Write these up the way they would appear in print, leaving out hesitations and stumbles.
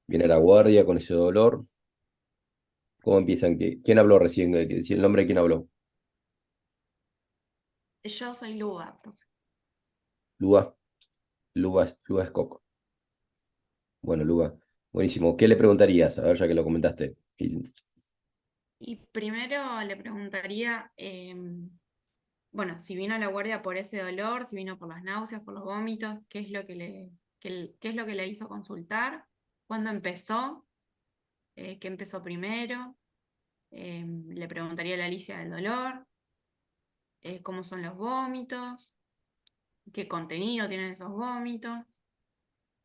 Viene a la guardia con ese dolor. ¿Cómo empiezan? ¿Quién habló recién? Si el nombre de quién habló. Yo soy Luba, profe. Lua, Lua Escoco. Bueno, Lua. Buenísimo. ¿Qué le preguntarías? A ver, ya que lo comentaste. Y primero le preguntaría, bueno, si vino a la guardia por ese dolor, si vino por las náuseas, por los vómitos, qué es lo que qué es lo que le hizo consultar, cuándo empezó, qué empezó primero. Le preguntaría a la Alicia del dolor, cómo son los vómitos, qué contenido tienen esos vómitos,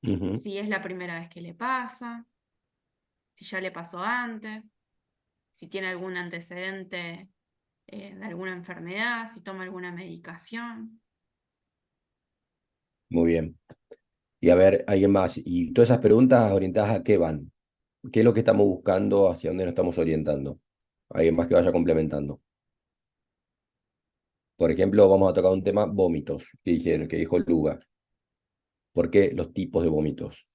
Ujú. si es la primera vez que le pasa, si ya le pasó antes, si tiene algún antecedente de alguna enfermedad, si toma alguna medicación. Muy bien. Y a ver, alguien más. Y todas esas preguntas orientadas a qué van. ¿Qué es lo que estamos buscando? ¿Hacia dónde nos estamos orientando? Alguien más que vaya complementando. Por ejemplo, vamos a tocar un tema, vómitos, que dijo Luga. ¿Por qué los tipos de vómitos?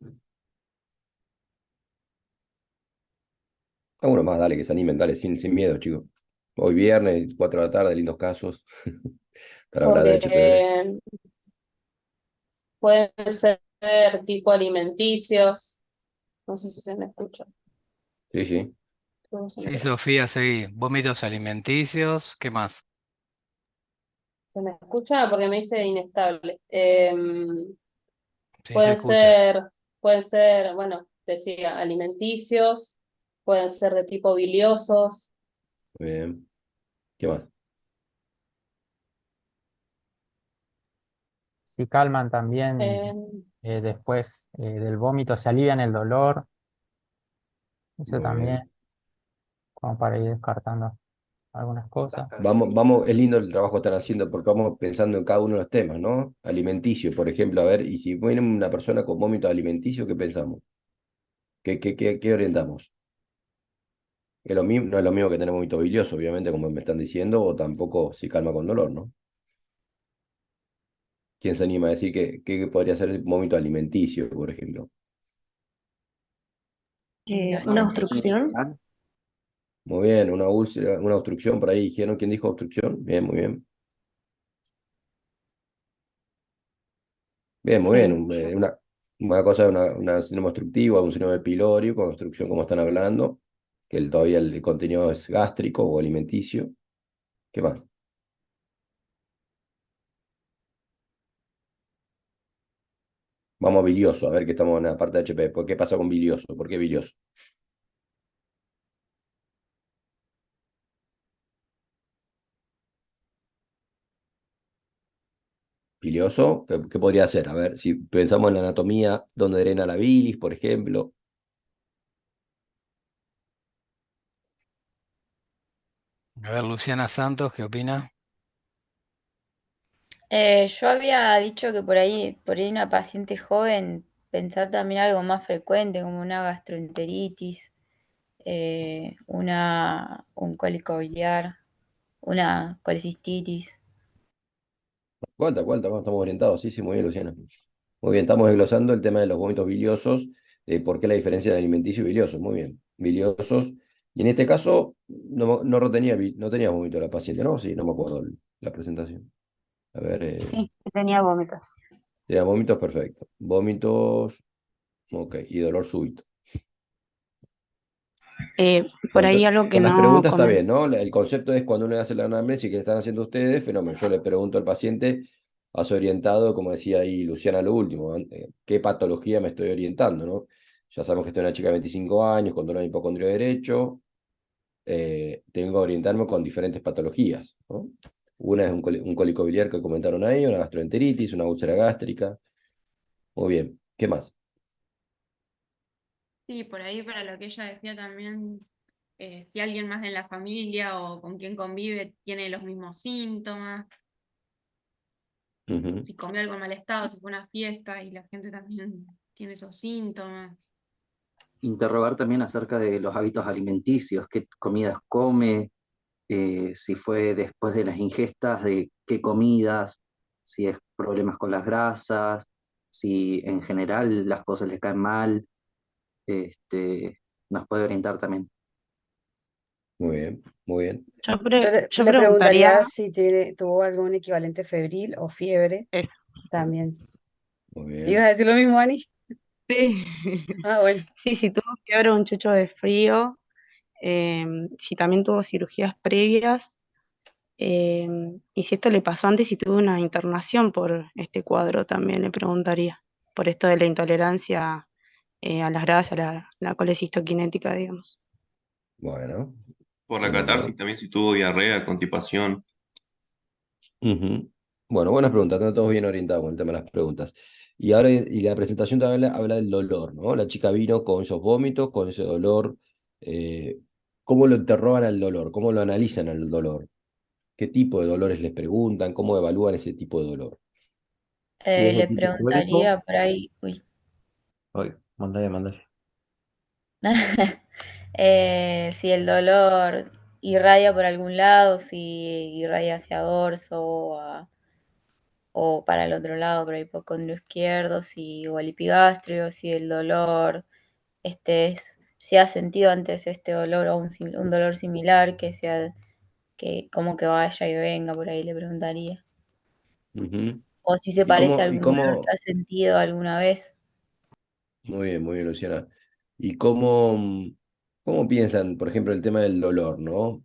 Alguno más, dale, que se animen, dale, sin miedo, chicos. Hoy viernes, 4 de la tarde, lindos casos para hablar de HPV. Porque pueden ser tipo alimenticios, no sé si se me escucha. Sí, sí. ¿Cómo se me Sí, Sofía, seguí. Vómitos alimenticios, ¿qué más? ¿Se me escucha? Porque me dice inestable. Sí, se Pueden escucha. ser, pueden ser, bueno, decía, alimenticios, pueden ser de tipo biliosos. Muy bien. ¿Qué más? Si calman también em, después del vómito, se alivian el dolor, eso Muy también, bien. como para ir descartando algunas cosas. Vamos, es lindo el trabajo que están haciendo porque vamos pensando en cada uno de los temas, ¿no? Alimenticio, por ejemplo, a ver, y si viene una persona con vómito alimenticio, ¿qué pensamos? ¿Qué orientamos? Es lo mismo, no es lo mismo que tener vómito bilioso, obviamente, como me están diciendo, o tampoco si calma con dolor, ¿no? ¿Quién se anima a decir que podría ser vómito alimenticio, por ejemplo? Una obstrucción. Muy bien, una úlcera, una obstrucción por ahí dijeron. ¿Quién dijo obstrucción? Bien, muy bien. Bien, muy bien. Sí. Una cosa es una síndrome obstructiva, un síndrome pilorio, con obstrucción como están hablando, que todavía el contenido es gástrico o alimenticio. ¿Qué más? Vamos a bilioso, a ver que estamos en la parte de HP. ¿Por qué pasa con bilioso? ¿Por qué bilioso? Bilioso, ¿qué podría ser? A ver, si pensamos en la anatomía, donde drena la bilis, por ejemplo. A ver, Luciana Santos, ¿qué opina? Yo había dicho que por ahí una paciente joven, pensar también algo más frecuente, como una gastroenteritis, un cólico biliar, una colecistitis. ¿Cuál? Estamos orientados, sí, sí, muy bien, Luciana. Muy bien, estamos desglosando el tema de los vómitos biliosos, por qué la diferencia de alimenticio y biliosos. Muy bien, biliosos. Y en este caso, no retenía, no tenía vómito la paciente, ¿no? Sí, no me acuerdo la presentación. A ver, Sí, tenía vómitos. tenía vómitos, perfecto. Vómitos, ok, y dolor súbito. Por Bueno, ahí algo que con las no preguntas está comenté. bien, ¿no? El concepto es cuando uno hace la anamnesis que están haciendo ustedes, fenómeno. Yo le pregunto al paciente, has orientado, como decía ahí Luciana, lo último, ¿qué patología me estoy orientando, ¿no? Ya sabemos que estoy una chica de 25 años, con dolor hipocondrio derecho, tengo que orientarme con diferentes patologías, ¿no? Una es un cólico biliar que comentaron ahí, una gastroenteritis, una úlcera gástrica. Muy bien, ¿qué más? Sí, por ahí para lo que ella decía también, si alguien más de la familia o con quien convive tiene los mismos síntomas, Ujú. si comió algo en mal estado, si fue a una fiesta y la gente también tiene esos síntomas. Interrogar también acerca de los hábitos alimenticios, qué comidas come, si fue después de las ingestas, de qué comidas, si es problemas con las grasas, si en general las cosas le caen mal. nos puede orientar también. Muy bien, muy bien. Yo Le preguntaría, preguntaría si tuvo algún equivalente febril o fiebre eso, también. Muy ¿Ibas bien. a decir lo mismo, Ani? sí, Ah, bueno. sí, si tuvo fiebre o un chucho de frío, si también tuvo cirugías previas, y si esto le pasó antes, si tuvo una internación por este cuadro, también le preguntaría, por esto de la intolerancia a las grasas, la colecistoquinética, digamos. Bueno, Por la muy catarsis bien. también, si tuvo diarrea, constipación. Ujú. Bueno, buenas preguntas, están todos bien orientados con el tema de las preguntas. Y ahora, y la presentación también habla del dolor, ¿no? La chica vino con esos vómitos, con ese dolor. eh, ¿Cómo lo interrogan al dolor? ¿Cómo lo analizan al dolor? ¿Qué tipo de dolores les preguntan? ¿Cómo evalúan ese tipo de dolor? ¿Tienes un Le tipo crónico? preguntaría por ahí, uy, Ay, mandale, mandale. si el dolor irradia por algún lado, si irradia hacia dorso o para el otro lado, por el hipocondrio izquierdo, si, o el epigastrio, si el dolor si ha sentido antes este dolor o un dolor similar, que como que vaya y venga, por ahí le preguntaría. Ujú. O si se ¿Y parece a cómo, y algún dolor que cómo, ha sentido alguna vez. muy bien, Luciana. ¿Y cómo piensan, por ejemplo, el tema del dolor, ¿no?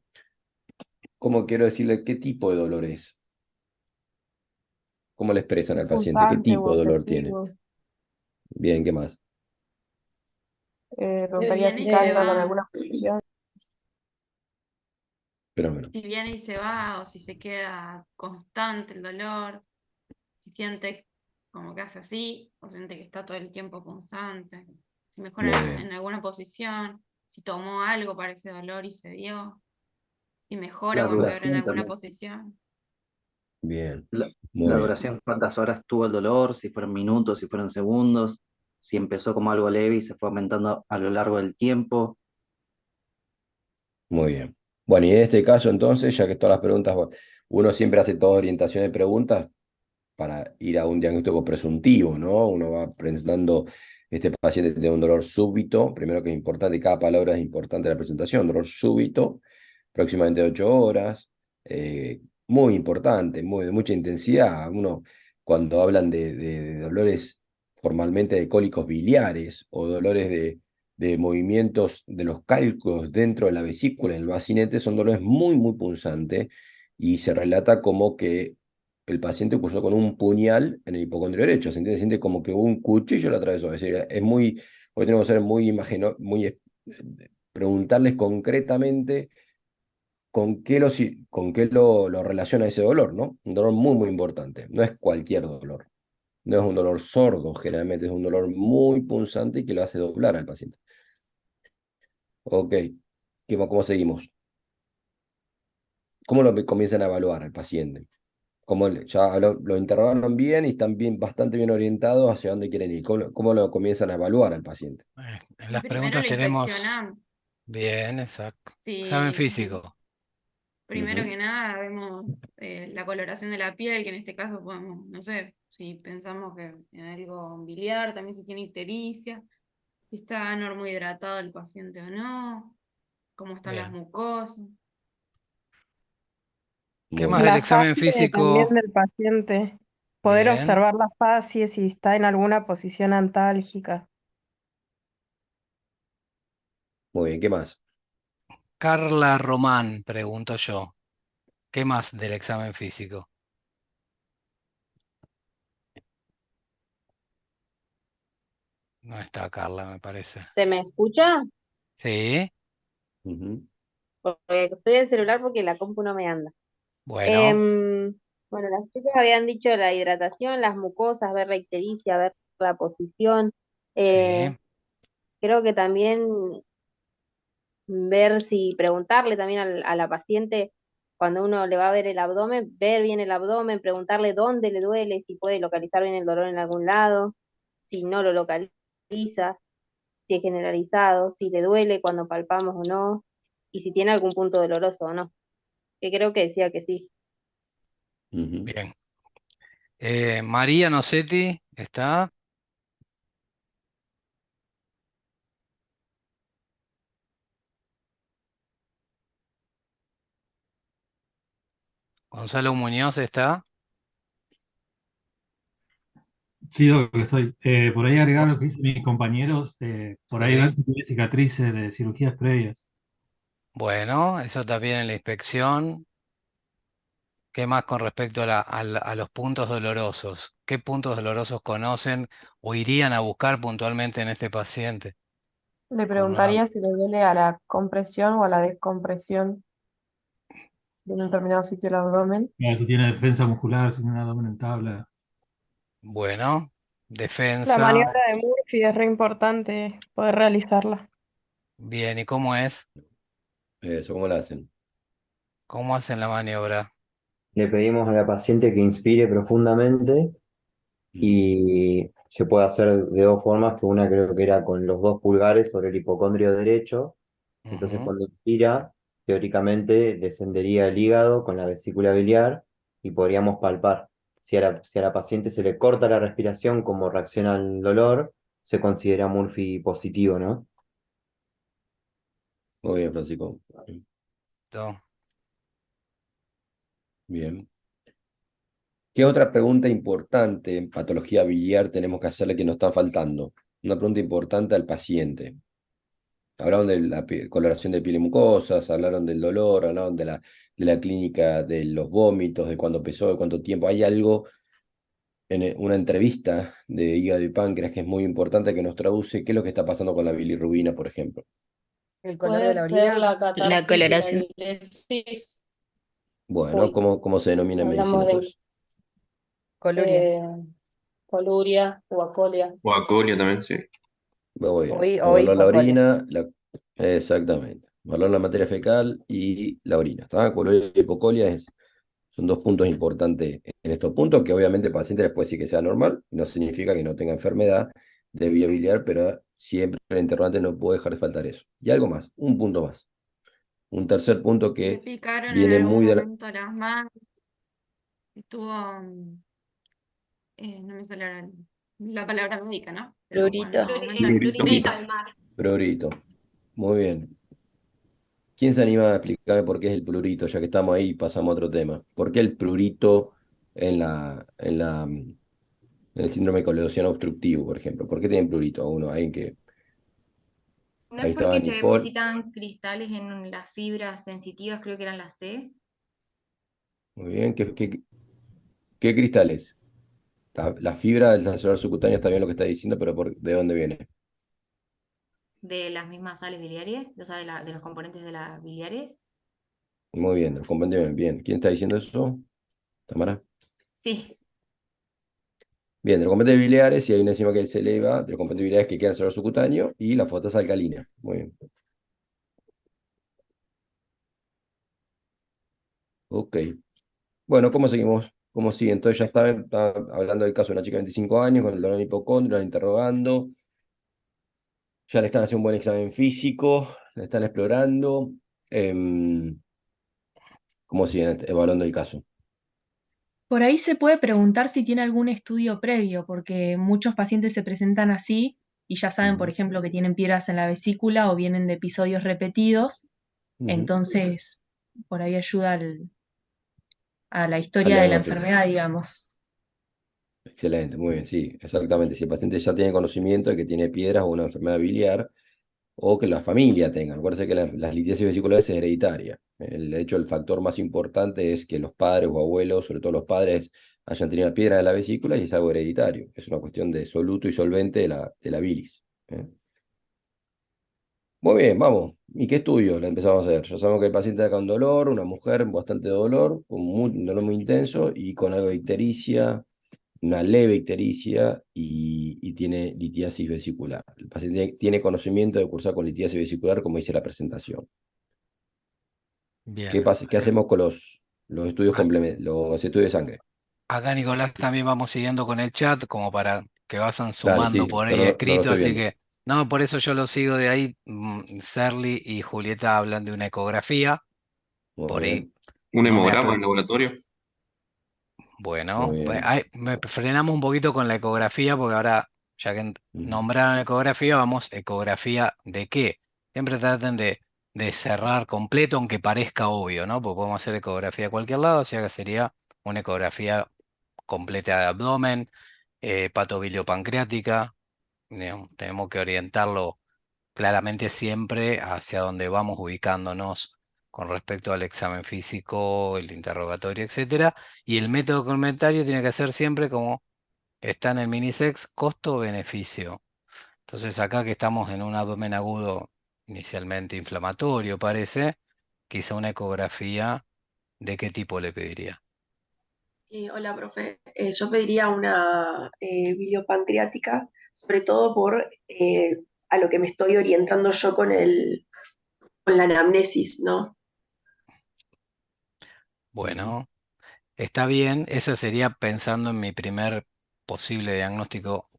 ¿Cómo quiero decirle qué tipo de dolor es? ¿Cómo le expresan al paciente? ¿Qué Punzante tipo o de dolor tiene? opresivo. Bien, ¿qué más? Si Preguntaría si viene y se canta con va, alguna posición. Fenómeno. si viene y se va, o si se queda constante el dolor, si siente como que hace así, o siente que está todo el tiempo punzante, si Muy mejora bien, en alguna posición, si tomó algo para ese dolor y se dio, si mejora La o empeora en duración alguna también. posición. bien, La muy bien, duración, cuántas horas tuvo el dolor, si fueron minutos, si fueron segundos, si empezó como algo leve y se fue aumentando a lo largo del tiempo. muy bien. Bueno, y en este caso entonces, ya que todas las preguntas, bueno, uno siempre hace toda orientación de preguntas para ir a un diagnóstico presuntivo, ¿no? Uno va presentando, este paciente tiene un dolor súbito, primero que es importante, cada palabra es importante en la presentación, dolor súbito, próximamente 8 horas, muy importante, de mucha intensidad. Uno, cuando hablan de dolores formalmente de cólicos biliares o dolores de movimientos de los cálculos dentro de la vesícula, en el bacinete, son dolores muy punzantes y se relata como que el paciente cursó con un puñal en el hipocondrio derecho, ¿se entiende? Siente como que un cuchillo lo atravesó. Es decir, hoy tenemos que ser muy preguntarles concretamente con qué lo relaciona ese dolor, ¿no? Un dolor muy importante. No es cualquier dolor. No es un dolor sordo, generalmente es un dolor muy punzante y que lo hace doblar al paciente. Ok, ¿cómo seguimos? ¿Cómo lo comienzan a evaluar al paciente? Ya lo interrogaron bien y están bastante bien orientados hacia dónde quieren ir. ¿Cómo lo comienzan a evaluar al paciente? En Y las primero preguntas lo tenemos, inspeccionamos. bien, exacto. Examen Si, físico. primero Ujú. que nada vemos la coloración de la piel, que en este caso podemos, no sé, si pensamos que en algo biliar, también si tiene ictericia, si está normohidratado el paciente o no, cómo están las Bien. mucosas. ¿Qué Muy más del La bien. examen facie también físico? del paciente. Poder Bien. observar la facie si está en alguna posición antálgica. Muy bien, ¿qué más? Carla Román, pregunto yo. ¿Qué más del examen físico? No está Carla, me parece. ¿Se me escucha? Sí, Ujú. Porque estoy en el celular porque la compu no me anda. bueno, Bueno, las chicas habían dicho la hidratación, las mucosas, ver la ictericia, ver la posición. Eh, sí, Creo que también ver si preguntarle también a la paciente cuando uno le va a ver el abdomen, ver bien el abdomen, preguntarle dónde le duele, si puede localizar bien el dolor en algún lado, si no lo localiza, si es generalizado, si le duele cuando palpamos o no, y si tiene algún punto doloroso o no, que creo que decía que sí. Ujú. bien. Eh, María Nocetti, ¿está? Gonzalo Muñoz está. Sí, Doc, estoy. Por ahí agregar Bu- lo que dicen mis compañeros, por ahí Sí. ver si tiene cicatrices de cirugías previas. Bueno, eso también en la inspección. ¿Qué más con respecto a los puntos dolorosos? ¿Qué puntos dolorosos conocen o irían a buscar puntualmente en este paciente? Le Con una... preguntaría si le duele a la compresión o a la descompresión de un determinado sitio del abdomen. Si tiene defensa muscular, si tiene un abdomen en tabla. Bueno, La defensa. maniobra de Murphy es re importante poder realizarla. Bien, ¿y cómo es? Eso, ¿cómo lo hacen? ¿Cómo hacen la maniobra? Le pedimos a la paciente que inspire profundamente y se puede hacer de dos formas, que una creo que era con los dos pulgares sobre el hipocondrio derecho. Entonces Ujú. cuando inspira, teóricamente descendería el hígado con la vesícula biliar y podríamos palpar. Si a la paciente se le corta la respiración como reacciona al dolor, se considera Murphy positivo, ¿no? Muy bien, Francisco. To- Bien. ¿Qué otra pregunta importante en patología biliar tenemos que hacerle que nos está faltando? Una pregunta importante al paciente. Hablaron de la coloración de piel y mucosas, hablaron del dolor, hablaron de la clínica de los vómitos, de cuándo empezó, de cuánto tiempo. ¿Hay algo en una entrevista de hígado y páncreas que es muy importante que nos traduce qué es lo que está pasando con la bilirrubina, por ejemplo? El color de Puede la ser orina. la La catarsis y la coloración. diuresis. Bueno, Uy, ¿cómo se denomina en medicina hablamos todo de eso? Coluria. coluria o acolia. O acolia también, sí. Muy bien. O Evaluar la hipocolia. orina, exactamente. Evaluar la materia fecal y la orina. ¿Está? Coloria y hipocolia son dos puntos importantes en estos puntos, que obviamente el paciente les puede decir que sea normal, no significa que no tenga enfermedad de vía biliar, pero siempre el interrogante no puede dejar de faltar eso. Y algo más, un punto más. Un tercer punto ¿Le que picaron en viene algún muy de la... momento las manos? Estuvo, no me sale ahora la palabra médica, ¿no? Pero bueno, en Prurito. algún momento. Prurito. Prurito. Prurito. Muy bien. ¿Quién se anima a explicarme por qué es el prurito, ya que estamos ahí y pasamos a otro tema? ¿Por qué el prurito en el síndrome de coledoción obstructivo, por ejemplo? ¿Por qué tienen prurito? Uno, alguien que... ¿No Ahí es estaba porque se Nicole. depositan cristales en las fibras sensitivas, creo que eran las C, Muy bien. ¿Qué cristales? La fibra del celular subcutáneo está bien lo que está diciendo, pero ¿de dónde viene? de las mismas sales biliares, o sea, de los componentes de las biliares? Muy bien, los componentes bien. ¿Quién está diciendo eso? ¿Tamara? Sí, Bien, de los componentes biliares, y hay una enzima que se eleva, de los componentes biliares que quedan en el celular subcutáneo, y la fosfatasa alcalina. Muy bien. Ok. Bueno, ¿cómo seguimos? ¿Cómo sigue? Entonces ya está hablando del caso de una chica de 25 años con el dolor en hipocondrio, la interrogando, ya le están haciendo un buen examen físico, la están explorando. ¿Cómo siguen evaluando el caso? Por ahí se puede preguntar si tiene algún estudio previo, porque muchos pacientes se presentan así y ya saben, por Ujú, ejemplo, que tienen piedras en la vesícula o vienen de episodios repetidos, ujú. entonces por ahí ayuda a la Al historia de la diagnóstico. enfermedad, digamos. Excelente, muy bien, sí, exactamente. Si el paciente ya tiene conocimiento de que tiene piedras o una enfermedad biliar, o que la familia tenga. Acuérdense que las litiasis vesiculares es hereditaria. De hecho, el factor más importante es que los padres o abuelos, sobre todo los padres, hayan tenido una piedra en la vesícula y es algo hereditario. Es una cuestión de soluto y solvente de la bilis. ¿Eh? Muy bien, vamos. ¿Y qué estudio le empezamos a hacer? Ya sabemos que el paciente está con dolor, una mujer con bastante dolor, con un dolor muy intenso y con algo de ictericia, una leve ictericia y tiene litiasis vesicular. El paciente tiene conocimiento de cursar con litiasis vesicular, como dice la presentación. Bien. ¿Qué pasa? ¿Qué hacemos con los estudios los estudios de sangre? Acá Nicolás también vamos siguiendo con el chat como para que vayan Dale, sumando sí, por yo ahí no lo escrito, estoy así viendo. que no, por eso yo lo sigo de ahí. Serly y Julieta hablan de una ecografía, Muy por ahí bien, Un no me hemograma en laboratorio. bueno, muy bien. frenamos un poquito con la ecografía porque ahora, ya que Ujú. nombraron ecografía, vamos, ¿ecografía de qué? Siempre traten de de cerrar completo, aunque parezca obvio, ¿no? Porque podemos hacer ecografía a cualquier lado, o sea que sería una ecografía completa de abdomen, patobiliopancreática. Digamos, tenemos que orientarlo claramente siempre hacia donde vamos ubicándonos con respecto al examen físico, el interrogatorio, etcétera. Y el método complementario tiene que ser siempre como está en el Minisex, costo-beneficio. Entonces acá que estamos en un abdomen agudo inicialmente inflamatorio, parece, quizá una ecografía, ¿de qué tipo le pediría? Hola, profe. Yo pediría una biliopancreática, sobre todo por a lo que me estoy orientando yo con la anamnesis, ¿no? Bueno, está bien, eso sería pensando en mi primer posible diagnóstico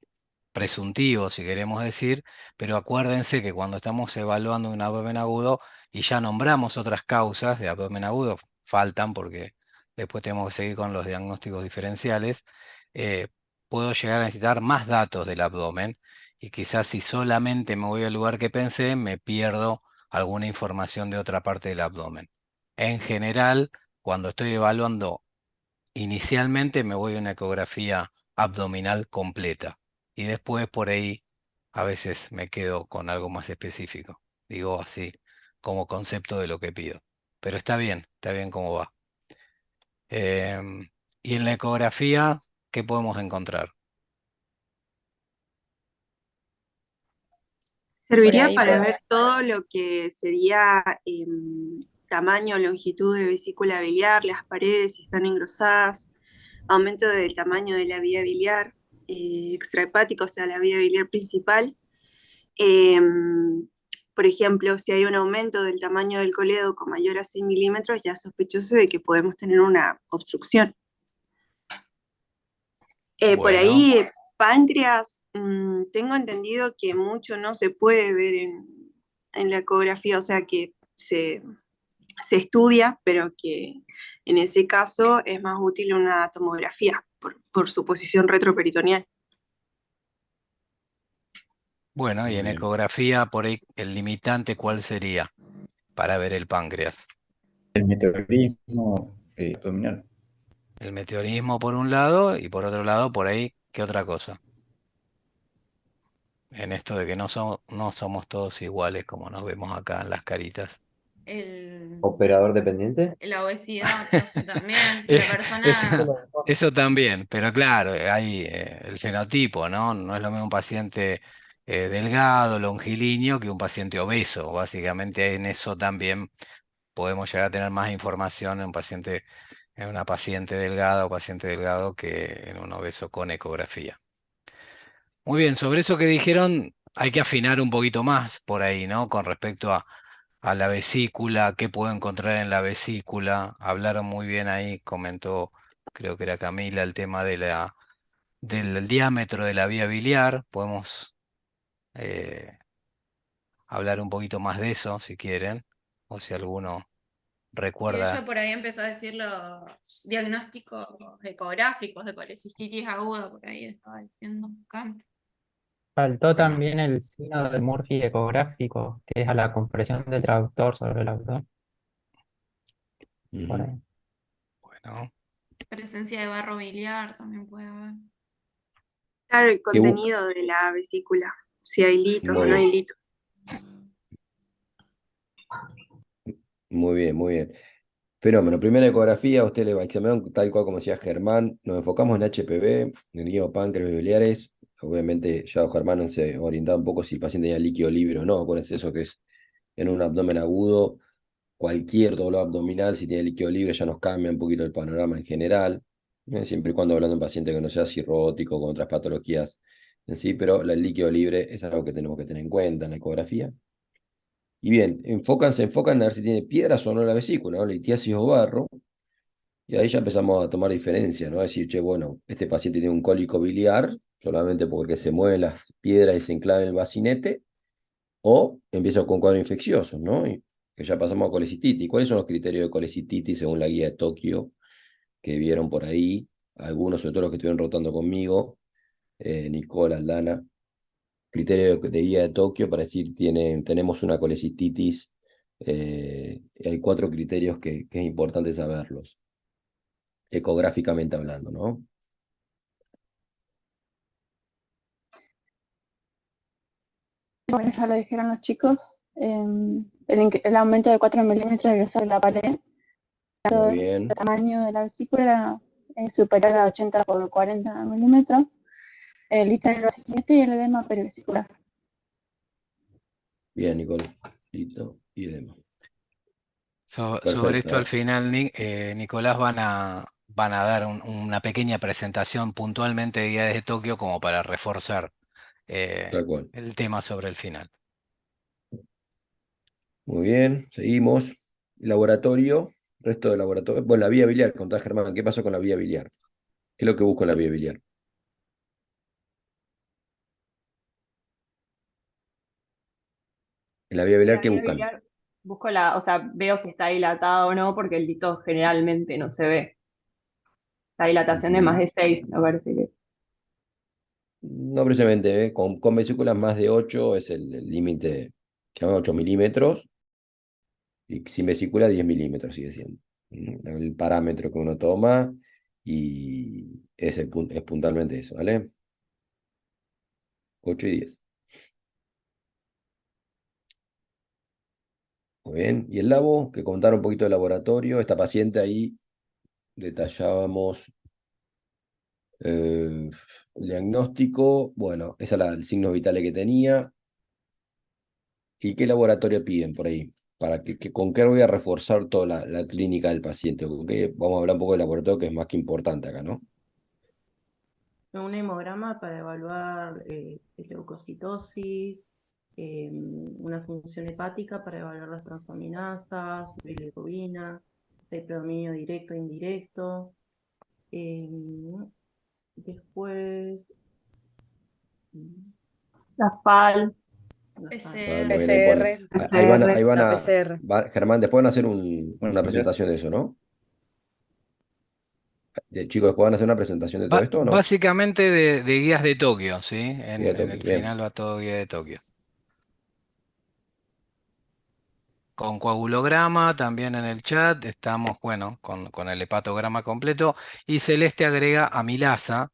presuntivo, si queremos decir, pero acuérdense que cuando estamos evaluando un abdomen agudo y ya nombramos otras causas de abdomen agudo, faltan porque después tenemos que seguir con los diagnósticos diferenciales, eh, puedo llegar a necesitar más datos del abdomen y quizás si solamente me voy al lugar que pensé, me pierdo alguna información de otra parte del abdomen. En general, cuando estoy evaluando inicialmente me voy a una ecografía abdominal completa y después por ahí a veces me quedo con algo más específico. Digo así, como concepto de lo que pido. Pero está bien como va. Em, y en la ecografía, ¿qué podemos encontrar? Por Serviría ahí, para ver todo lo que sería tamaño, longitud de vesícula biliar, las paredes si están engrosadas, aumento del tamaño de la vía biliar, extrahepática, o sea, la vía biliar principal. Por ejemplo, si hay un aumento del tamaño del coledo con mayor a 6 milímetros, ya es sospechoso de que podemos tener una obstrucción. Por Bueno, ahí, páncreas, tengo entendido que mucho no se puede ver en la ecografía, o sea que se estudia, pero que en ese caso es más útil una tomografía por su posición retroperitoneal. bueno, y Muy en bien. ecografía, por ahí, el limitante, ¿cuál sería para ver el páncreas? El meteorismo abdominal. El meteorismo por un lado y por otro lado, por ahí, ¿qué otra cosa? En esto de que no somos todos iguales como nos vemos acá en las caritas. ¿Operador dependiente? La obesidad, profe, también. Eh, La persona, Eso también, pero claro, hay el fenotipo, ¿no? No es lo mismo un paciente delgado, longilíneo, que un paciente obeso. Básicamente en eso también podemos llegar a tener más información en una paciente delgada o paciente delgado que en un obeso con ecografía. Muy bien, sobre eso que dijeron, hay que afinar un poquito más por ahí, ¿no? Con respecto a la vesícula, qué puedo encontrar en la vesícula. Hablaron muy bien ahí, comentó, creo que era Camila, el tema del diámetro de la vía biliar. Podemos eh, hablar un poquito más de eso, si quieren, o si alguno y recuerda. ella por ahí empezó a decir los diagnósticos ecográficos de colecistitis aguda, por ahí estaba diciendo acá. Faltó Bueno, también el signo de Murphy ecográfico, que es a la compresión del traductor sobre el abdomen. Por Ujú. ahí. bueno. Presencia de barro biliar también puede haber. Claro, el ¿Qué bu- contenido de la vesícula, si hay litos o Muy no hay bien, litos. muy bien, muy bien. Fenómeno. Primera ecografía, a usted le va a examinar tal cual como decía Germán. Nos enfocamos en HPV, en líquido páncreas biliares. Obviamente, ya Germán se orientaba un poco si el paciente tenía líquido libre o no. Acuérdense eso que es en un abdomen agudo. Cualquier dolor abdominal, si tiene líquido libre, ya nos cambia un poquito el panorama en general. Siempre y cuando hablando de un paciente que no sea cirrótico, con otras patologías en sí, pero el líquido libre es algo que tenemos que tener en cuenta en la ecografía. Y bien, se enfocan a ver si tiene piedras o no en la vesícula, ¿no? Litiasis o barro. Y ahí ya empezamos a tomar diferencia, ¿no? A decir, che, bueno, este paciente tiene un cólico biliar, solamente porque se mueven las piedras y se enclavan en el bacinete, o empieza con cuadro infeccioso, ¿no? Y que ya pasamos a colecistitis. ¿Cuáles son los criterios de colecistitis según la guía de Tokio que vieron por ahí? Algunos, sobre todo los que estuvieron rotando conmigo, Nicole, Aldana. Criterio de guía de Tokio para decir tenemos una colecistitis Hay 4 criterios que es importante saberlos, ecográficamente hablando, ¿no? Bueno, ya lo dijeron los chicos, el aumento de 4 milímetros del grosor de la pared, Muy el bien, tamaño de la vesícula era superior a 80 por 40 milímetros, el lista del recipiente y el edema perivesicular. bien, Nicole. Listo, y demás. Sobre Perfecto. esto al final, Nicolás, van a dar una pequeña presentación puntualmente de Guía desde Tokio como para reforzar Tal cual. el tema sobre el final. Muy bien, seguimos. Laboratorio, resto del laboratorio. Bueno, la vía biliar, contá Germán, ¿qué pasó con la vía biliar? ¿Qué es lo que busco en la vía biliar? En la vía En biliar, la ¿qué vía buscan? biliar busco o sea, veo si está dilatado o no, porque el lito generalmente no se ve. La dilatación de más de 6, me parece que. No precisamente, ¿eh? Con vesículas más de 8 es el límite, que llaman 8 milímetros, y sin vesícula 10 milímetros sigue siendo. El parámetro que uno toma y es puntualmente eso, ¿vale? 8 y 10. Muy bien. Y el labo, que contar un poquito del laboratorio. Esta paciente ahí detallábamos el diagnóstico. Bueno, ese era el signo vital que tenía. ¿Y qué laboratorio piden por ahí? ¿Con qué voy a reforzar toda la clínica del paciente? ¿Con qué? Vamos a hablar un poco del laboratorio, que es más que importante acá, ¿no? Un hemograma para evaluar leucocitosis, una función hepática para evaluar las transaminasas, bilirrubina, si hay predominio directo e indirecto. Después, la FAL. Ah, muy bien, ahí ponen. Ahí van, PCR, ahí van la a. PCR. Germán, después van a hacer una ya. presentación de eso, ¿no? Chicos, después van a hacer una presentación de todo esto, ¿o no? Básicamente de Guías de Tokio, ¿sí? Guía de En Tokio, el bien. final va todo Guía de Tokio. Con coagulograma también en el chat, estamos, bueno, con el hepatograma completo. Y Celeste agrega amilasa.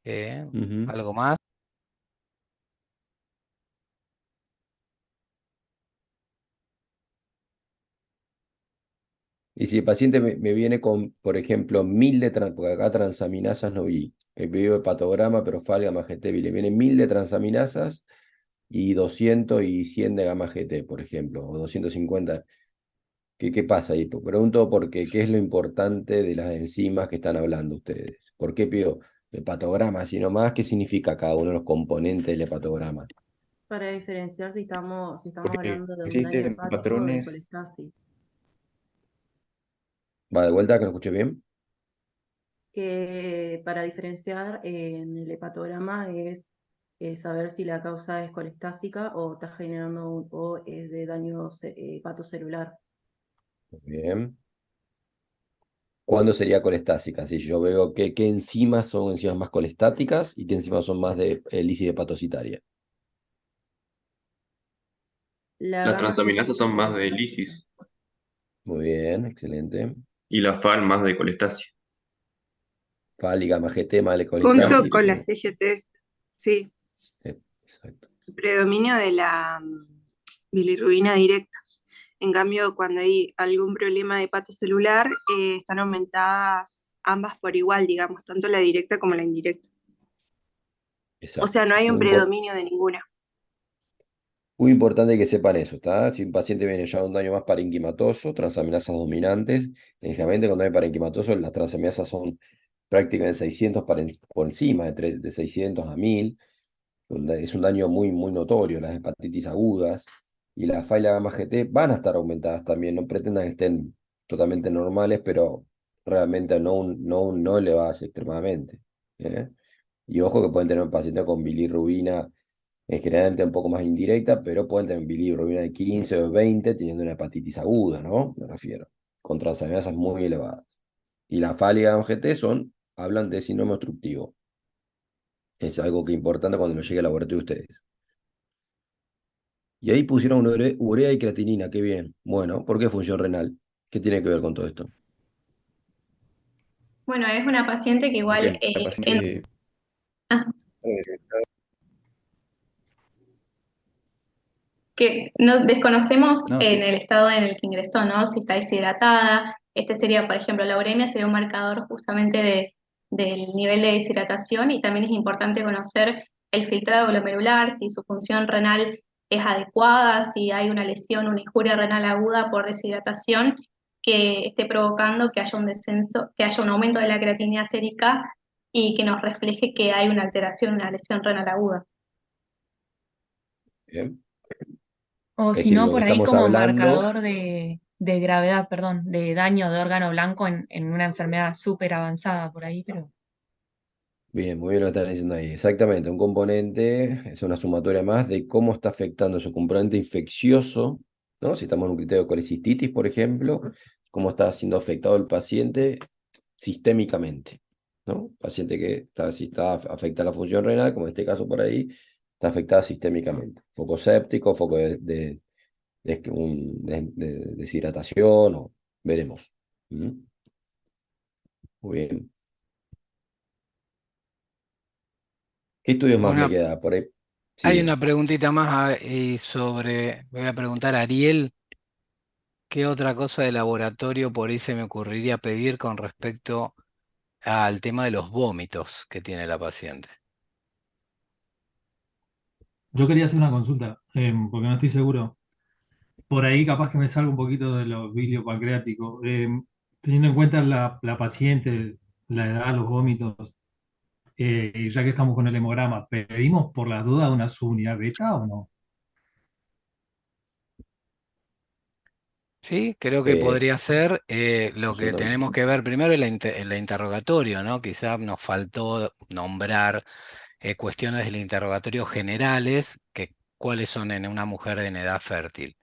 Ujú. ¿Algo más? Y si el paciente me viene con, por ejemplo, 1000 porque acá transaminasas no vi, veo hepatograma, pero fal gamma GT, le vienen 1000 de transaminasas y 200 y 100 de gamma GT, por ejemplo, o 250. ¿Qué pasa ahí? Pregunto porque qué es lo importante de las enzimas que están hablando ustedes. ¿Por qué pido hepatograma, sino más qué significa cada uno de los componentes del hepatograma? Para diferenciar si estamos Porque hablando de un daño existen hepático o de patrones. colestasis. ¿Va de vuelta, que no escuché bien? Que para diferenciar en el hepatograma es saber si la causa es colestásica o está generando o es de daño hepatocelular. Bien. ¿Cuándo sería colestásica? Si yo veo qué enzimas son enzimas más colestáticas y qué enzimas son más de lisis hepatocitaria. La Las gamma transaminasas son más de GT lisis Muy bien, excelente. y la FAL más de colestasia. FAL y gamma GT más de Junto colestasis. con la CGT, sí, Exacto. predominio de la bilirrubina directa. En cambio, cuando hay algún problema de hepatocelular, están aumentadas ambas por igual, digamos, tanto la directa como la indirecta. O sea, no hay un predominio de ninguna. Muy importante que sepan eso, ¿está? Si un paciente viene ya de un daño más parenquimatoso, transaminasas dominantes, generalmente cuando hay parenquimatoso las transaminasas son prácticamente 600 por encima, de 600 a 1000. Es un daño muy, muy notorio, las hepatitis agudas y la FA y la gamma GT van a estar aumentadas también, no pretendan que estén totalmente normales, pero realmente no elevadas extremadamente. ¿Eh? Y ojo que pueden tener un paciente con bilirrubina generalmente un poco más indirecta, pero pueden tener bilirrubina de 15 o 20 teniendo una hepatitis aguda, ¿no? Me refiero, con transaminasas muy elevadas. Y la FA y la gamma GT hablan de síndrome obstructivo. Es algo que es importante cuando nos llegue al laboratorio de ustedes. Y ahí pusieron urea y creatinina, qué bien. Bueno, ¿por qué función renal? ¿Qué tiene que ver con todo esto? Bueno, es una paciente que igual Porque la paciente ah, necesita- que no desconocemos No, en sí. el estado en el que ingresó, ¿no? Si está deshidratada. Este sería, por ejemplo, la uremia sería un marcador justamente del nivel de deshidratación y también es importante conocer el filtrado glomerular, si su función renal es adecuada, si hay una lesión, una injuria renal aguda por deshidratación que esté provocando que haya un descenso, que haya un aumento de la creatinina sérica y que nos refleje que hay una alteración, una lesión renal aguda. Bien. O Es si decir, no, lo que por ahí estamos como hablando, marcador de gravedad, perdón, de daño de órgano blanco en una enfermedad súper avanzada por ahí, pero bien, muy bien lo están diciendo ahí. Exactamente, un componente es una sumatoria más de cómo está afectando su componente infeccioso, ¿no? Si estamos en un criterio de colecistitis, por ejemplo, cómo está siendo afectado el paciente sistémicamente, ¿no? Paciente que está, si está afecta la función renal, como en este caso por ahí, está afectada sistémicamente. Foco séptico, foco de deshidratación, o veremos. ¿Mm? Muy bien. ¿Qué estudios más me Una, queda por ahí? hay Sí. una preguntita más voy a preguntar a Ariel, ¿qué otra cosa de laboratorio por ahí se me ocurriría pedir con respecto al tema de los vómitos que tiene la paciente? Yo quería hacer una consulta, porque no estoy seguro. Por ahí capaz que me salga un poquito de los bilios pancreáticos. Teniendo en cuenta la paciente, la edad, los vómitos, y ya que estamos con el hemograma, ¿pedimos por las dudas una subunidad beta o no? Sí, creo que Eh, podría ser. Lo que absolutamente. tenemos que ver primero es el interrogatorio, ¿no? Quizá nos faltó nombrar cuestiones del interrogatorio generales, que cuáles son en una mujer en edad fértil.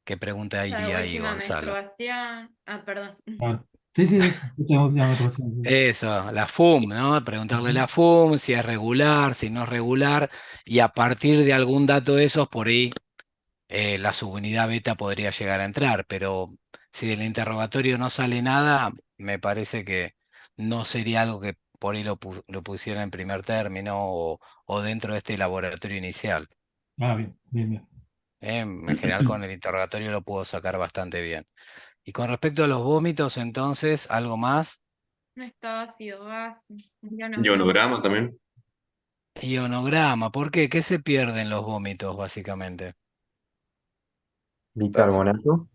¿Qué pregunta La iría ahí, última Gonzalo? menstruación. Ah, perdón. Ah, sí, sí, ya me pareció. Eso, la FUM, ¿no? Preguntarle la FUM, si es regular, si no es regular, y a partir de algún dato de esos, por ahí la subunidad beta podría llegar a entrar, pero si del interrogatorio no sale nada, me parece que no sería algo que por ahí lo pusiera en primer término o dentro de este laboratorio inicial. Ah, bien, bien, bien. En general con el interrogatorio lo puedo sacar bastante bien. Y con respecto a los vómitos, entonces, ¿algo más? No está ácido, gas, ionograma. Ionograma también. Ionograma, ¿por qué? ¿Qué se pierde en los vómitos, básicamente? Potasio. Bicarbonato.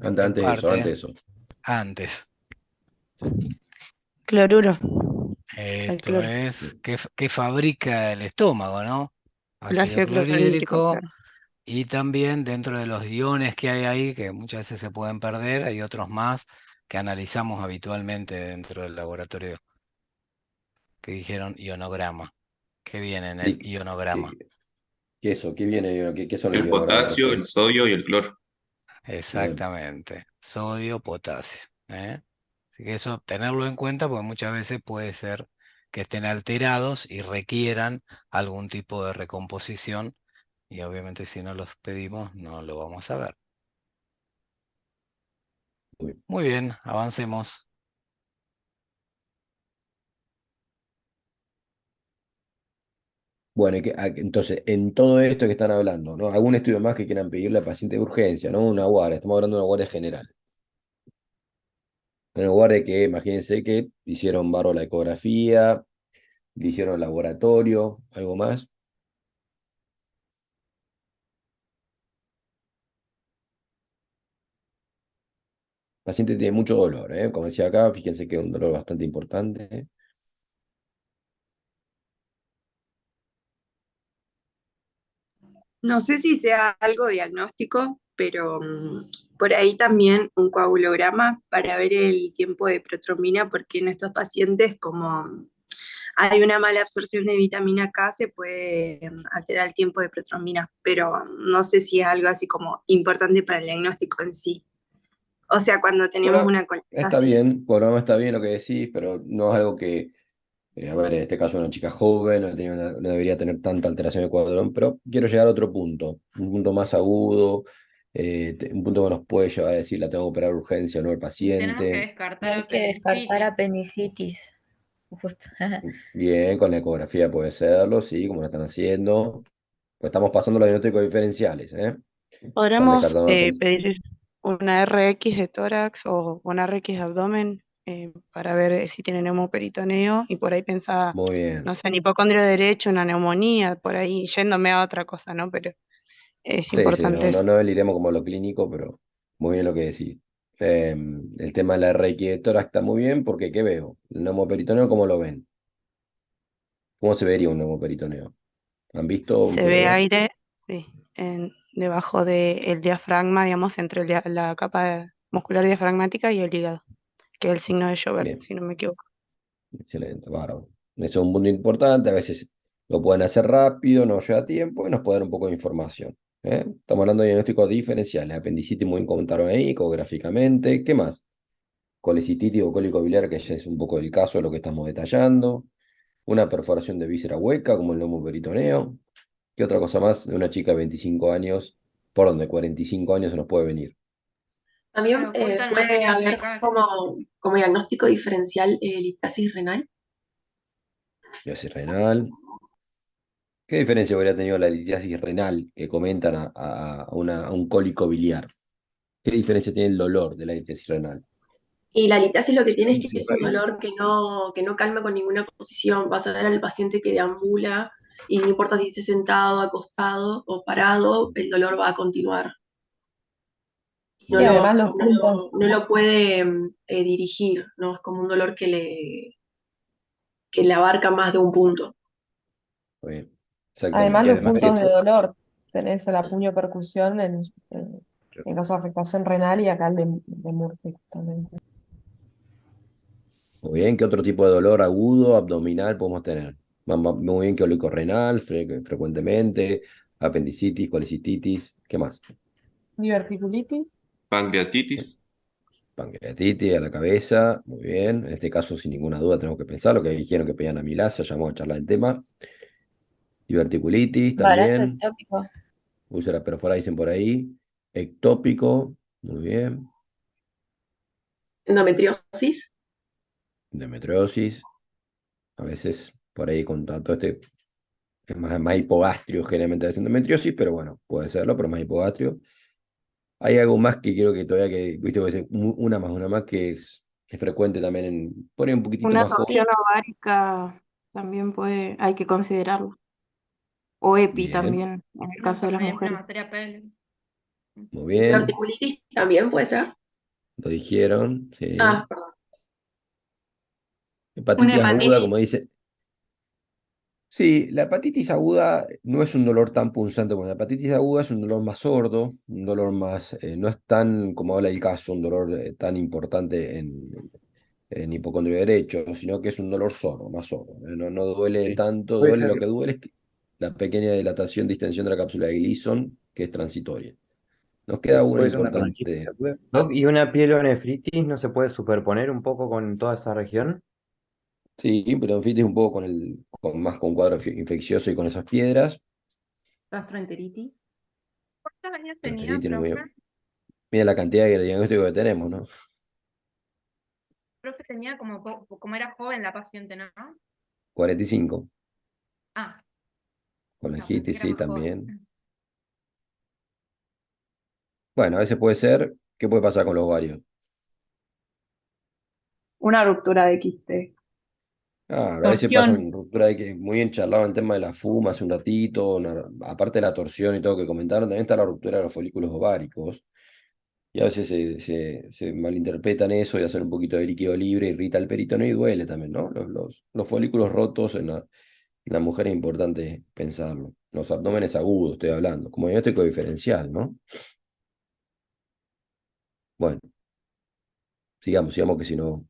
Antes, En antes de eso, antes de parte, eso. antes. Sí. Cloruro, el Esto cloro, es que fabrica el estómago, ¿no? el Ácido ácido clorhídrico, clorhídrico claro. y también dentro de los iones que hay ahí, que muchas veces se pueden perder, hay otros más que analizamos habitualmente dentro del laboratorio que dijeron ionograma. ¿Qué viene en el ¿Y ionograma? qué eso? ¿Qué viene? ¿Qué son los El ionogramas potasio, el ustedes? sodio y el cloro. Bien. Exactamente, sodio, potasio. ¿Eh? Así que eso tenerlo en cuenta porque muchas veces puede ser que estén alterados y requieran algún tipo de recomposición y obviamente si no los pedimos no lo vamos a ver. Muy bien. Muy bien, avancemos. Bueno, entonces, en todo esto que están hablando, ¿no? ¿Algún estudio más que quieran pedirle al paciente de urgencia, ¿no? Una guardia, estamos hablando de una guardia general. Una guardia que, imagínense que hicieron barro la ecografía, le hicieron laboratorio, algo más. El paciente tiene mucho dolor, ¿eh? Como decía acá, fíjense que es un dolor bastante importante. No sé si sea algo diagnóstico, pero por ahí también un coagulograma para ver el tiempo de protrombina, porque en estos pacientes, como hay una mala absorción de vitamina K, se puede alterar el tiempo de protrombina, pero no sé si es algo así como importante para el diagnóstico en sí. O sea, cuando tenemos Bueno, una está colestasis. bien, programa está bien lo que decís, pero no es algo que A ver, en este caso una chica joven, no debería tener tanta alteración del cuadrón, pero quiero llegar a otro punto, un punto más agudo, un punto que nos puede llevar a decir la tengo que operar urgencia o no el Y tenemos que paciente. descartar Hay que descartar apendicitis. apendicitis. Justo. Bien, con la ecografía puede serlo, sí, como lo están haciendo. Pues estamos pasando los diagnósticos diferenciales, ¿eh? Están Podremos descartando pedir una RX de tórax o una RX de abdomen para ver si tiene neumoperitoneo y por ahí pensaba, Muy bien. no sé, en hipocondrio derecho, una neumonía, por ahí yéndome a otra cosa, ¿no? Pero es Sí, sí, importante eso. no iremos como lo clínico, pero muy bien lo que decís. El tema de la Reiki de tórax está muy bien porque, ¿qué veo? El neumoperitoneo, ¿cómo lo ven? ¿Cómo se vería un neumoperitoneo? ¿Han visto un Se ve TO? aire, sí, debajo del diafragma, digamos, entre la capa muscular diafragmática y el hígado, que es el signo de Joubert, Bien, si no me equivoco. excelente, bárbaro. Eso es un punto importante, a veces lo pueden hacer rápido, no lleva tiempo y nos puede dar un poco de información. ¿Eh? Estamos hablando de diagnósticos diferenciales, apendicitis muy bien comentaron ahí, ecográficamente. ¿Qué más? Colecititis o cólico biliar, que ya es un poco el caso de lo que estamos detallando. Una perforación de víscera hueca, como el neumoperitoneo. ¿Qué otra cosa más de una chica de 25 años, por donde 45 años se nos puede venir? Pero También ocultan puede materia haber fecal. como diagnóstico diferencial litiasis renal. Litiasis renal. ¿Qué diferencia habría tenido la litiasis renal que comentan a un cólico biliar? ¿Qué diferencia tiene el dolor de la litiasis renal? Y la litiasis lo que tiene es Sí, que sí, es un vale. dolor que no calma con ninguna posición. Vas a ver al paciente que deambula y no importa si esté sentado, acostado o parado, el dolor va a continuar. Y Y además los puntos, no lo puede dirigir, ¿no? Es como un dolor que le abarca más de un punto. Muy bien. además Exactamente. Y los además que puntos de dolor, tenés el apuño percusión en caso de afectación renal y acá el de Murphy también. muy bien, ¿qué otro tipo de dolor agudo, abdominal podemos tener? Muy bien, que oligorrenal, frecuentemente, apendicitis, colecititis, ¿qué más? Diverticulitis, Pancreatitis, Pancreatitis a la cabeza, muy bien. En este caso, sin ninguna duda, tenemos que pensarlo, que dijeron que pedían amilasa, ya vamos a charlar el tema. Diverticulitis Embarazo también, ectópico. úlcera perforada dicen por ahí. Ectópico, muy bien. Endometriosis, Endometriosis, a veces por ahí con todo este, es más hipogastrio generalmente es endometriosis, pero bueno, puede serlo, pero más hipogastrio. Hay algo más que creo que todavía que, viste, puede ser una más que es frecuente también por ahí un poquitito Una más joven. torsión ovárica también hay que considerarlo. O EPI Bien, también, en el Una caso de las enfermedad mujeres. inflamatoria pélvica. muy bien, diverticulitis también puede ser. lo dijeron, sí. Ah, perdón. Una Hepatitis aguda, hepatitis. como dice. Sí, la hepatitis aguda no es un dolor tan punzante como la hepatitis aguda, es un dolor más sordo, un dolor más, no es tan, como habla el caso, un dolor tan importante en hipocondrio derecho, sino que es un dolor sordo, más sordo. No duele Sí. tanto, Puede duele ser. lo que duele es la pequeña dilatación, distensión de la cápsula de Gleason, que es transitoria. Nos queda una Puede ser una faringitis importante. aguda. Doc, ¿y una pielonefritis no se puede superponer un poco con toda esa región? Sí, peritonitis un poco más con cuadro infeccioso y con esas piedras. Gastroenteritis. ¿Cuántos años tenía, Peritonitis, profe? mira la cantidad de diagnósticos que tenemos, ¿no? Profe tenía como era joven la paciente, ¿no? 45. Ah, Con no, pensé que lengitis, era sí, más joven. también. Bueno, a veces puede ser. ¿Qué puede pasar con los ovarios? una ruptura de quiste. Ah, a veces pasa Torsión. una ruptura de que muy bien charlado el tema de la fuma hace un ratito, aparte de la torsión y todo que comentaron, también está la ruptura de los folículos ováricos. Y a veces se malinterpretan eso y hacen un poquito de líquido libre, irrita el peritoneo y duele también, ¿no? Los folículos rotos en la mujer es importante pensarlo. Los abdómenes agudos, estoy hablando, como diagnóstico diferencial, ¿no? Bueno, sigamos que si no.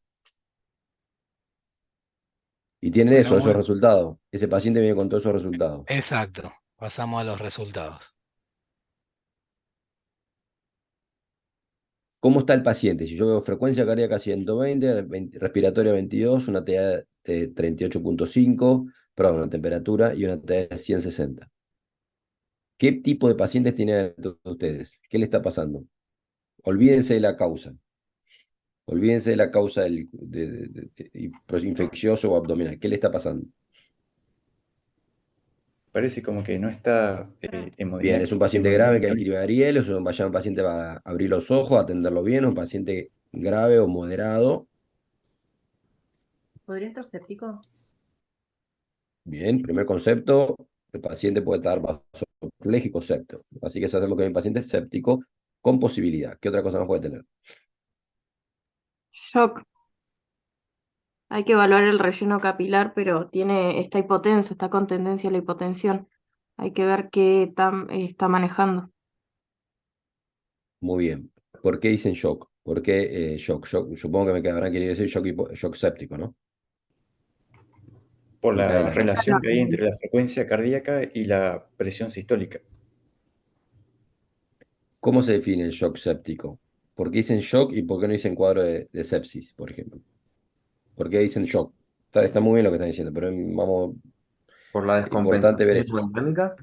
Y tienen Bueno, esos resultados. Ese paciente viene con todos esos resultados. exacto. Pasamos a los resultados. ¿Cómo está el paciente? Si yo veo frecuencia cardíaca 120, respiratoria 22, una TA de 38.5, perdón, una temperatura y una TA de 160. ¿Qué tipo de pacientes tienen ustedes? ¿Qué le está pasando? Olvídense de la causa. Olvídense de la causa infeccioso o abdominal. ¿Qué le está pasando? Parece como que no está Bien, hemodinámico. es un paciente grave que hay que escribir a Ariel, es un paciente va a abrir los ojos, a atenderlo bien, un paciente grave o moderado. ¿Podría estar séptico? Bien, primer concepto, el paciente puede estar vasopléjico septo. Así que sabemos que hay un paciente séptico con posibilidad. ¿Qué otra cosa más puede tener? Shock. Hay que evaluar el relleno capilar, pero está hipotenso, está con tendencia a la hipotensión. Hay que ver qué está manejando. Muy bien. ¿Por qué dicen shock? ¿Por qué shock? Supongo que me quedarán queriendo decir shock séptico, ¿no? Por Porque la adelante. relación que hay entre la frecuencia cardíaca y la presión sistólica. ¿Cómo se define el shock séptico? ¿Por qué dicen shock y por qué no dicen cuadro de sepsis, por ejemplo? ¿Por qué dicen shock? Está muy bien lo que están diciendo, pero vamos, ¿Por la importante ver descompensación eso. hemodinámica?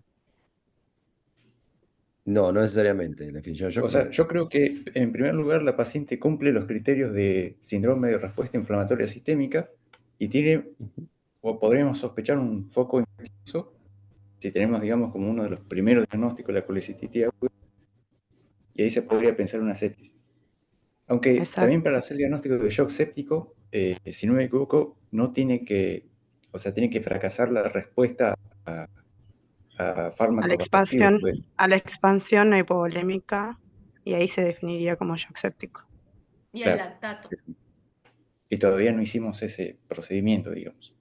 No, no necesariamente. La definición de shock O sea, no. yo creo que en primer lugar la paciente cumple los criterios de síndrome de respuesta inflamatoria sistémica y tiene, o podríamos sospechar un foco infeccioso si tenemos, digamos, como uno de los primeros diagnósticos la colecistitis aguda, y ahí se podría pensar una sepsis. Aunque Exacto. también para hacer el diagnóstico de shock séptico, si no me equivoco, no tiene que, o sea, tiene que fracasar la respuesta a A la fármacos activos. expansión no hipovolémica, y ahí se definiría como shock séptico. Y el Claro. lactato. Y todavía no hicimos ese procedimiento, digamos.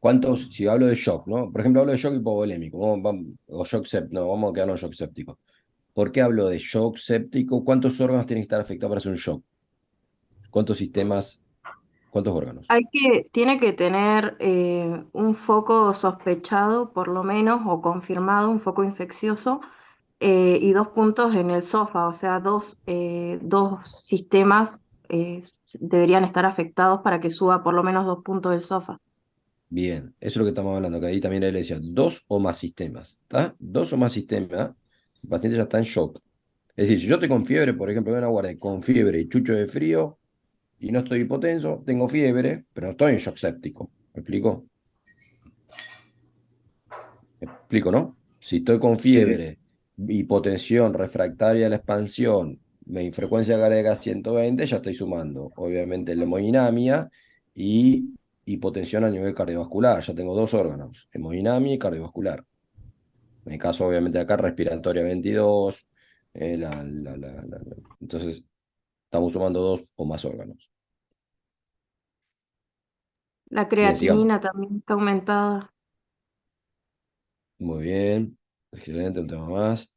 ¿Cuántos, si hablo de shock, ¿no? Por ejemplo, hablo de shock hipovolémico, o shock séptico, no, vamos a quedarnos en shock séptico. ¿Por qué hablo de shock séptico? ¿Cuántos órganos tienen que estar afectados para hacer un shock? ¿Cuántos sistemas? ¿Cuántos órganos? Tiene que tener un foco sospechado, por lo menos, o confirmado, un foco infeccioso, y 2 puntos en el SOFA, o sea, dos sistemas deberían estar afectados para que suba por lo menos 2 puntos del SOFA. Bien, eso es lo que estamos hablando, que ahí también él decía, 2 o más sistemas, ¿está? 2 o más sistemas, el paciente ya está en shock. Es decir, si yo estoy con fiebre, por ejemplo, voy a una guardia con fiebre y chucho de frío, y no estoy hipotenso, tengo fiebre, pero no estoy en shock séptico. ¿Me explico? ¿Me explico, no? Si estoy con Sí, sí. fiebre, hipotensión refractaria a la expansión, frecuencia cardíaca 120, ya estoy sumando, obviamente, la hemodinamia y hipotensión a nivel cardiovascular. Ya tengo 2 órganos, hemodinamia y cardiovascular. En el caso, obviamente, de acá, respiratoria 22. Entonces, estamos sumando 2 o más órganos. La Bien, sigamos. creatinina también está aumentada. Muy bien. Excelente, un tema más.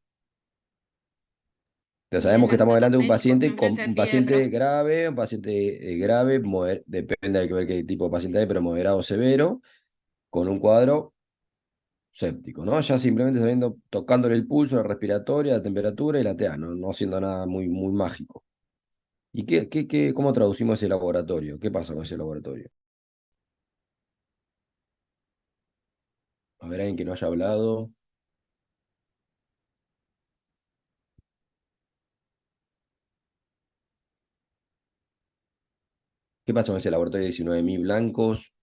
Ya Y sabemos el que estamos lactato hablando de un médico, paciente ejemplo, con se un pide paciente grave, depende, hay que ver qué tipo de paciente hay, pero moderado o severo, con un cuadro séptico, ¿no? Ya simplemente sabiendo, tocándole el pulso, la respiratoria, la temperatura y la TA, no haciendo nada muy, muy mágico. ¿Y cómo traducimos ese laboratorio? ¿Qué pasa con ese laboratorio? A ver, alguien que no haya hablado. ¿Qué pasa con ese laboratorio de 19.000 blancos?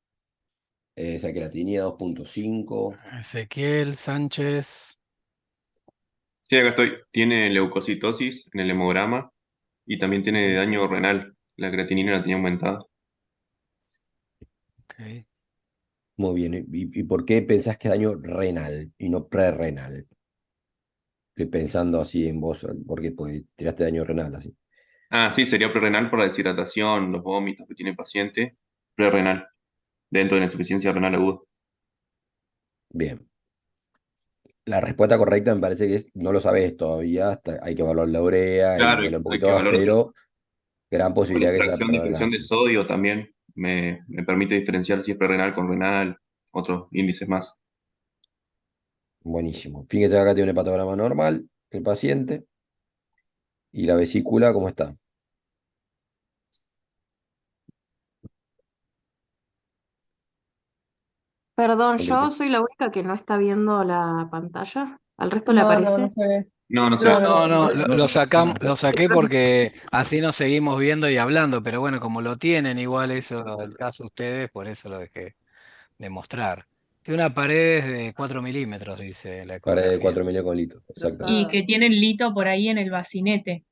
Esa creatinina 2.5. Ezequiel Sánchez. Sí, acá estoy. Tiene leucocitosis en el hemograma y también tiene daño renal. La creatinina la tenía aumentada. Ok. Muy bien. ¿Y por qué pensás que es daño renal y no prerrenal? Estoy pensando así en vos, porque pues, tiraste daño renal así. Ah, sí, sería prerrenal por la deshidratación, los vómitos que tiene el paciente. Prerrenal, dentro de la insuficiencia renal aguda. Bien. La respuesta correcta me parece que es, no lo sabés todavía, hay que evaluar la urea y Claro, verla un hay poquito que más, evaluar pero gran con la posibilidad que sea extracción, prerrenal, dispersión de sí. sodio también me permite diferenciar si es prerrenal con renal, otros índices más. Buenísimo. Fíjense que acá tiene un hepatograma normal, el paciente. ¿Y la vesícula cómo está? Perdón, yo Enrique. soy la única que no está viendo la pantalla. ¿Al resto le No aparece? se ve. No, no sé. No, no. No, No, lo saqué porque así nos seguimos viendo y hablando, pero bueno, como lo tienen igual eso, el caso ustedes, por eso lo dejé de mostrar. Tiene una pared de 4 milímetros, dice la Pared de ecografía. 4 milímetros con litro, exactamente. Y que tiene el lito por ahí en el bacinete.